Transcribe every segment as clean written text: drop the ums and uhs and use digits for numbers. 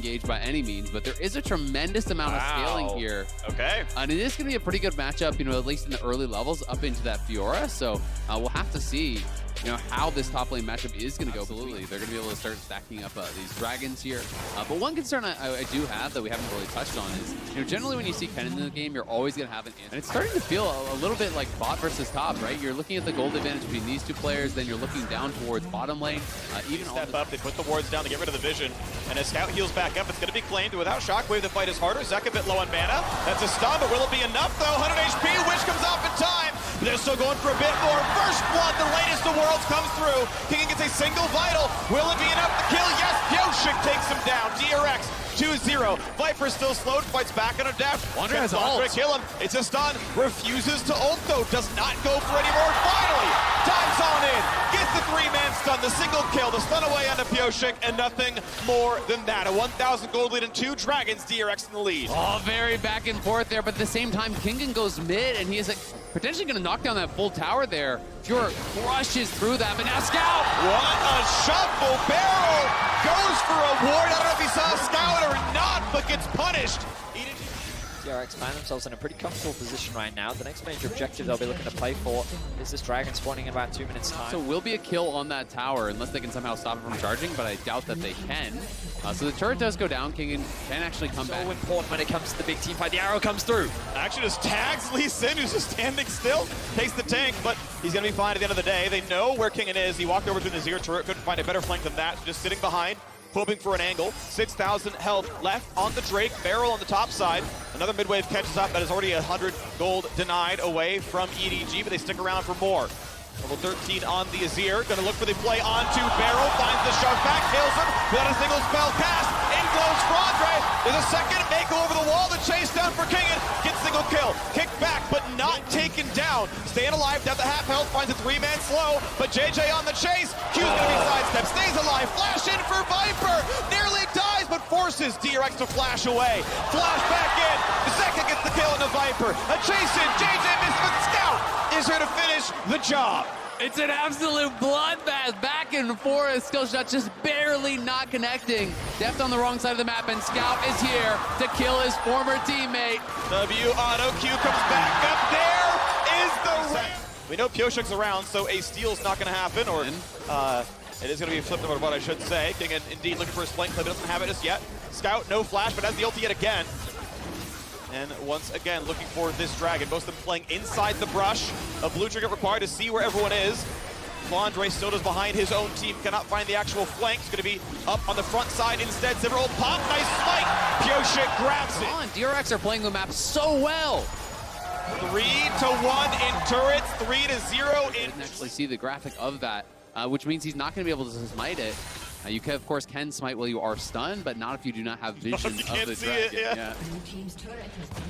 engaged by any means, but there is a tremendous amount of scaling here. Okay. And it is going to be a pretty good matchup, you know, at least in the early levels up into that Fiora. So we'll have to see, you know, how this top lane matchup is going to go. Absolutely. They're going to be able to start stacking up these dragons here. But one concern I do have that we haven't really touched on is, you know, generally when you see Kennen in the game, you're always going to have an in. And it's starting to feel a little bit like bot versus top, right? You're looking at the gold advantage between these two players, then you're looking down towards bottom lane. Even step up, they put the wards down to get rid of the vision. And as Scout heals back up, it's going to be claimed. Without Shockwave, the fight is harder. Zek a bit low on mana. That's a stun, but will it be enough though? 100 HP, Wish comes off in time. But they're still going for a bit more. First blood, the latest the worlds comes through. King gets a single vital. Will it be enough to kill? Yes, Pyoshik takes him down. DRX 2-0. Viper still slowed, fights back on a dash. Wander has ult. Kill him. It's a stun. Refuses to ult though. Does not go for any more. Finally, dives on in. Gets the 3-man stun. The single kill. The stun away onto Pyoshik and nothing more than that. A 1,000 gold lead and 2 dragons. DRX in the lead. Oh, very back and forth there, but at the same time, Kingen goes mid, and he is potentially going to knock down that full tower there. Fiora crushes through that, but now Scout! What a shuffle! Barrel goes for a ward. I don't know if he saw Scout or not, but gets punished. DRX find themselves in a pretty comfortable position right now. The next major objective they'll be looking to play for is this dragon spawning in about 2 minutes time. So will be a kill on that tower unless they can somehow stop it from charging, but I doubt that they can. So the turret does go down. Kingen can actually come back. So important when it comes to the big team fight. The arrow comes through. Actually just tags Lee Sin, who's just standing still. Takes the tank, but he's going to be fine at the end of the day. They know where Kingen is. He walked over to the Azir turret. Couldn't find a better flank than that. Just sitting behind, hoping for an angle. 6,000 health left on the Drake. Barrel on the top side. Another mid-wave catches up. That is already 100 gold denied away from EDG, but they stick around for more. Level 13 on the Azir. Gonna look for the play onto Barrel. Finds the shark back, kills him without a single spell cast. In glows Frondre. There's a second. Mako over the wall. The chase down for Kingen. Gets single kill. Kick back, but not taken down. Staying alive. Down to half health. Finds a 3-man slow. But JJ on the chase. Q's gonna be sidestep. Stays alive. Flash in for Viper. Nearly dies, but forces DRX to flash away. Flash back in. The second gets the kill on the Viper. A chase in. JJ missed, but Scout is here to finish the job. It's an absolute bloodbath, back and forth. Skill shot just barely not connecting. Deft on the wrong side of the map, and Scout is here to kill his former teammate. W auto Q comes back up. There is the ramp. We know Pyoshik's around, so a steal's not going to happen, or it is going to be flipped over what I should say. King indeed looking for his flank play, but doesn't have it just yet. Scout, no flash, but has the ulti yet again. And once again, looking for this dragon. Most of them playing inside the brush. A blue trigger required to see where everyone is. Flandre still does behind his own team. Cannot find the actual flank. It's going to be up on the front side instead. Several pop. Nice smite. Pyoshik grabs it. DRX are playing the map so well. 3-1 in turrets. 3-0 in... You can actually see the graphic of that, which means he's not going to be able to smite it. You can, of course, smite while you are stunned, but not if you do not have vision of the dragon. Yeah.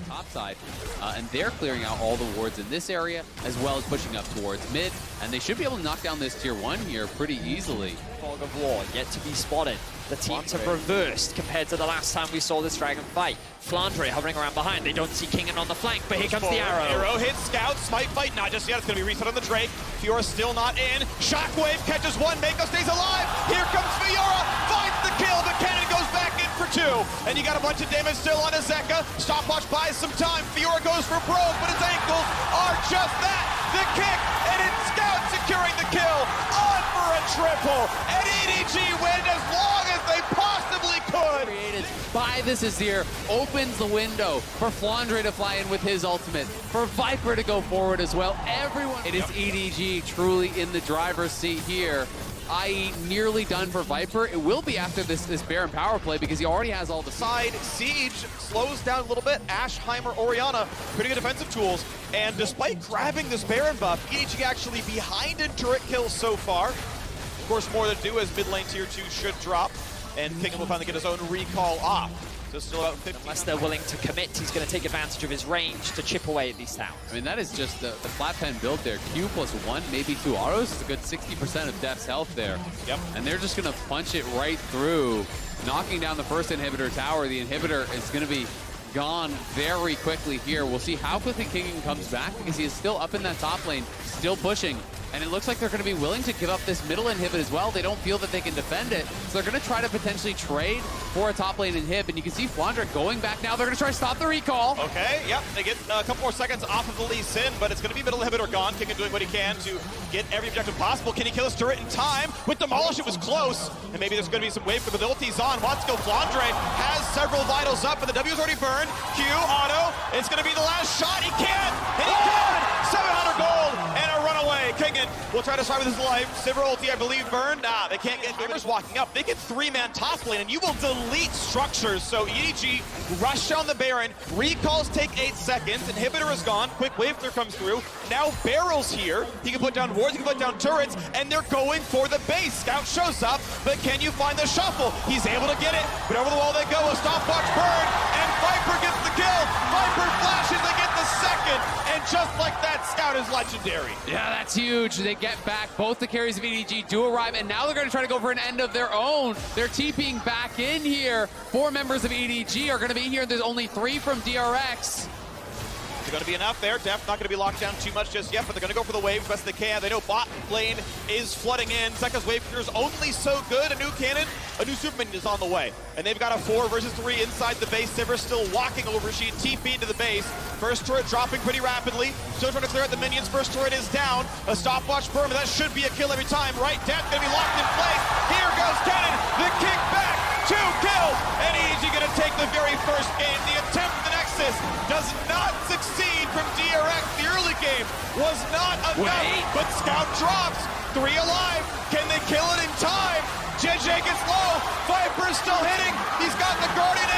Top side. And they're clearing out all the wards in this area, as well as pushing up towards mid. And they should be able to knock down this tier 1 here pretty easily. Fog of War yet to be spotted. The teams have reversed compared to the last time we saw this dragon fight. Flandre hovering around behind. They don't see Kingen on the flank, but here comes the arrow. Arrow hits Scout. Smite fight, not just yet. It's going to be reset on the Drake. Fiora still not in. Shockwave catches one. Mako stays alive. Here comes Fiora. Finds the kill, but Cannon goes back in for 2. And you got a bunch of damage still on Azeka. Stopwatch buys some time. Fiora goes for broke, but his ankles are just that. The kick, and it's Scout securing the kill. On for a triple. And EDG win as long as they possibly could. Created by this Azir, opens the window for Flandre to fly in with his ultimate, for Viper to go forward as well. Everyone, it is EDG truly in the driver's seat here, i.e. nearly done for Viper. It will be after this Baron power play because he already has all the side. Siege slows down a little bit. Ash, Heimer, Orianna, pretty good defensive tools. And despite grabbing this Baron buff, EDG actually behind in turret kills so far. Of course, more to do as mid lane tier 2 should drop. And Kingen will finally get his own recall off. So still about 50. Unless they're willing to commit, he's going to take advantage of his range to chip away at these towers. I mean, that is just the flat pen build there. Q +1, maybe 2 autos. It's a good 60% of Def's health there. Yep. And they're just going to punch it right through, knocking down the first inhibitor tower. The inhibitor is going to be gone very quickly here. We'll see how quickly Kingen comes back because he is still up in that top lane, still pushing. And it looks like they're going to be willing to give up this middle inhibit as well. They don't feel that they can defend it. So they're going to try to potentially trade for a top lane inhib. And you can see Flandre going back now. They're going to try to stop the recall. Okay, yep, they get a couple more seconds off of the Lee Sin, but it's going to be middle inhibitor gone. King doing what he can to get every objective possible. Can he kill his turret in time? With Demolish, it was close. And maybe there's going to be some wave capabilities on. Wants to go. Flandre has several vitals up, but the W's already burned. Q, auto. It's going to be the last shot. He can't! And he can! 700 gold and a runaway. Kingen will try to start with his life. Sivir ulti, I believe, burned. Nah, they can't get Boomers walking up. They get 3-man top lane, and you will delete structures. So EDG rush down the Baron. Recalls take 8 seconds. Inhibitor is gone. Quick wave clear comes through. Now Barrel's here. He can put down wards, he can put down turrets, and they're going for the base. Scout shows up, but can you find the shuffle? He's able to get it, but over the wall they go. A stopwatch burn, and Viper gets the kill. Viper flashes, they get the second, and just like that, Scout is legendary. Yeah, that's huge. They get back. Both the carries of EDG do arrive, and now they're going to try to go for an end of their own. They're TPing back in here. 4 members of EDG are going to be here. There's only 3 from DRX. Is going to be enough there. Def not going to be locked down too much just yet, but they're going to go for the waves best they can. They know bot lane is flooding in. Zeka's wave clear is only so good. A new cannon, a new Superman is on the way. And they've got a 4 versus 3 inside the base. Sivir still walking over. She TP to the base. First turret dropping pretty rapidly. Still trying to clear out the minions. First turret is down. A stopwatch burn, but that should be a kill every time, right? Def going to be locked in place. Here goes cannon. The kick back. 2 kills. And EDG going to take the very first game. The attempt at the Nexus does not succeed from DRX. The early game was not enough, but Scout drops. 3 alive. Can they kill it in time? JJ gets low. Viper's still hitting. He's got the Guardian